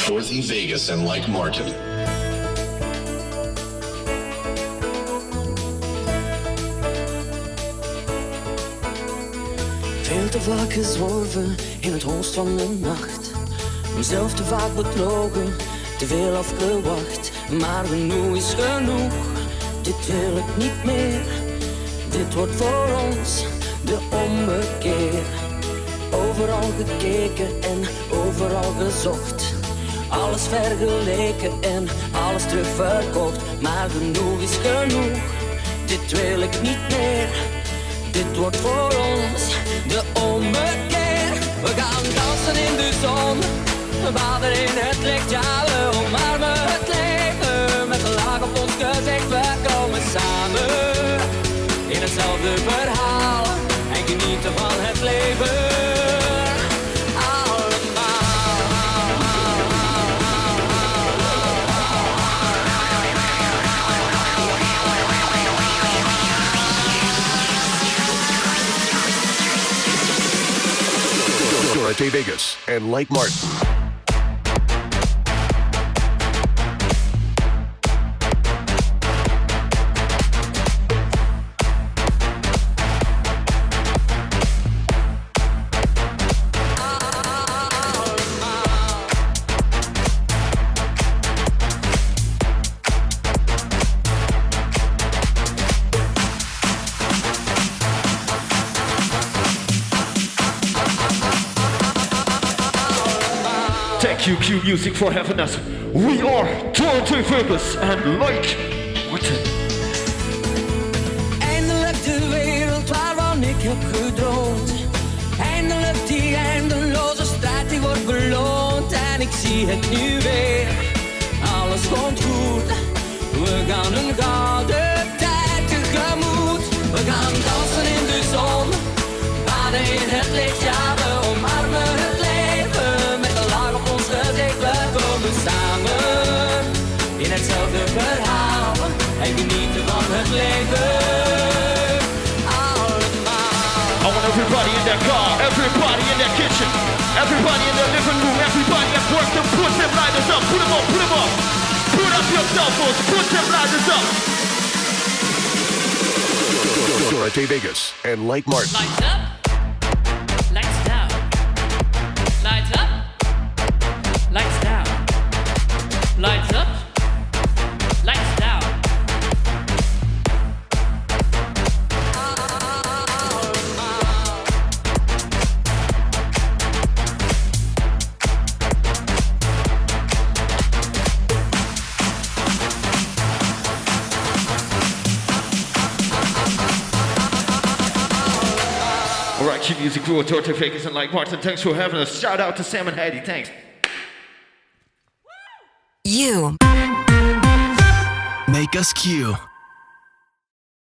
Dorothy Vegas en Like Martin. Veel te vaak gezworven in het holst van de nacht. Mezelf te vaak bedrogen, te veel afgewacht. Maar genoeg is genoeg, dit wil ik niet meer. Dit wordt voor ons de ommekeer. Overal gekeken en overal gezocht. Alles vergeleken en alles terugverkocht. Maar genoeg is genoeg, dit wil ik niet meer. Dit wordt voor ons de ommekeer. We gaan dansen in de zon, we baden in het licht. Ja, we omarmen het leven met een laag op ons gezicht. We komen samen in hetzelfde verhaal en genieten van het leven. Dorothy Vegas en Like Martin. Thank you, Q Music, for having us. We are Dorothy Vegas and Like Martin. Eindelijk de wereld waarvan ik heb gedroomd. Eindelijk die eindeloze strijd die wordt beloond. En ik zie het nu weer, alles komt goed. We gaan een gouden tijd tegemoet. We gaan dansen in de zon, baden in het licht. Ja, we omarmen het leven met een laag op ons gezicht. We komen samen in hetzelfde verhaal en genieten van het leven. I want everybody in that car, everybody in that kitchen, everybody in the living room, everybody at work to put them lighters up, put them up, put them up. Put up your cell phones, put them lighters up. Dorothy Vegas and Like Martin. Lights up, lights down. Lights up, lights down. Lights up, lights down. Alright, Q Music Crew, Dorothy Vegas and Like Martin. Thanks for having us. Shout out to Sam and Heidi. Thanks. You make us Q.